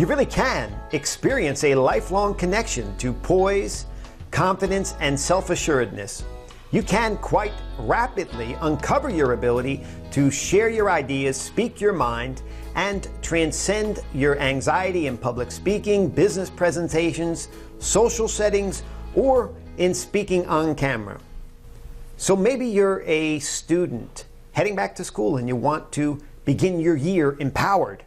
You really can experience a lifelong connection to poise, confidence, and self-assuredness. You can quite rapidly uncover your ability to share your ideas, speak your mind, and transcend your anxiety in public speaking, business presentations, social settings, or in speaking on camera. So maybe you're a student heading back to school and you want to begin your year empowered.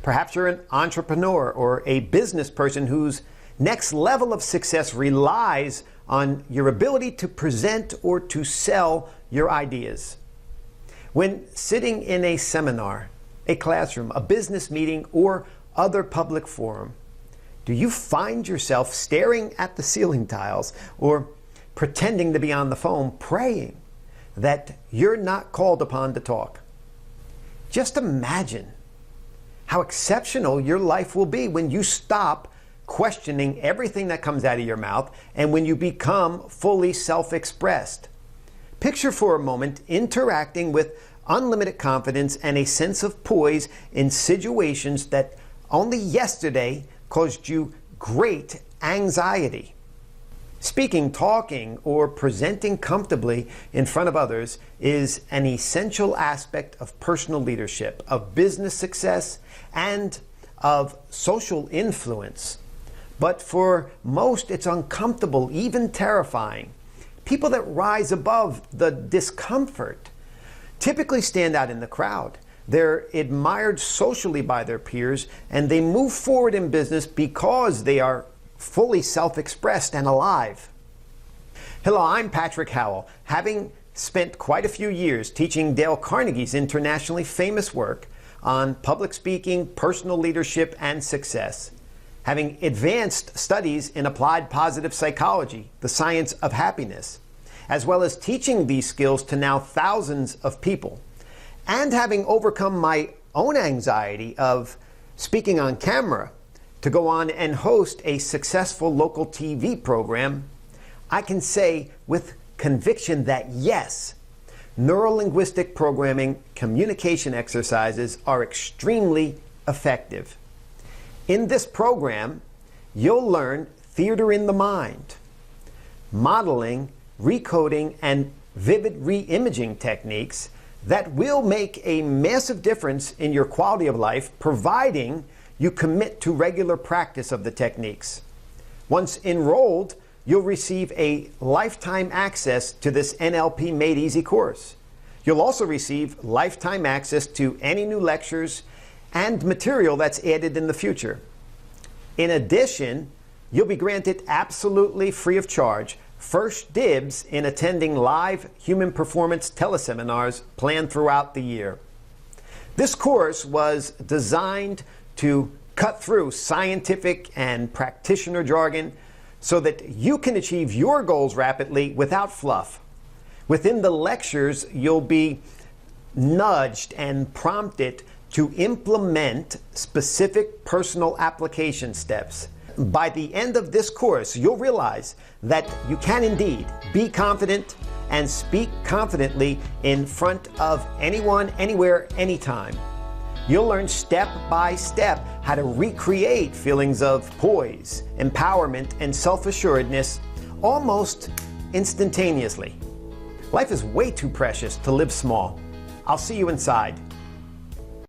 Perhaps you're an entrepreneur or a business person whose next level of success relies on your ability to present or to sell your ideas. When sitting in a seminar, a classroom, a business meeting, or other public forum, do you find yourself staring at the ceiling tiles or pretending to be on the phone, praying that you're not called upon to talk? Just imagine how exceptional your life will be when you stop questioning everything that comes out of your mouth and when you become fully self-expressed. Picture for a moment interacting with unlimited confidence and a sense of poise in situations that only yesterday caused you great anxiety. Speaking, talking, or presenting comfortably in front of others is an essential aspect of personal leadership, of business success, and of social influence. But for most, it's uncomfortable, even terrifying. People that rise above the discomfort typically stand out in the crowd. They're admired socially by their peers, and they move forward in business because they are fully self-expressed and alive. Hello, I'm Patrick Howell. Having spent quite a few years teaching Dale Carnegie's internationally famous work on public speaking, personal leadership, and success, having advanced studies in applied positive psychology, the science of happiness, as well as teaching these skills to now thousands of people, and having overcome my own anxiety of speaking on camera to go on and host a successful local TV program, I can say with conviction that yes, neuro-linguistic programming communication exercises are extremely effective. In this program, you'll learn theater in the mind, modeling, recoding, and vivid re-imaging techniques that will make a massive difference in your quality of life, providing you commit to regular practice of the techniques. Once enrolled, you'll receive a lifetime access to this NLP Made Easy course. You'll also receive lifetime access to any new lectures and material that's added in the future. In addition, you'll be granted absolutely free of charge first dibs in attending live human performance teleseminars planned throughout the year. This course was designed to cut through scientific and practitioner jargon so that you can achieve your goals rapidly without fluff. Within the lectures, you'll be nudged and prompted to implement specific personal application steps. By the end of this course, you'll realize that you can indeed be confident and speak confidently in front of anyone, anywhere, anytime. You'll learn step by step how to recreate feelings of poise, empowerment, and self-assuredness almost instantaneously. Life is way too precious to live small. I'll see you inside.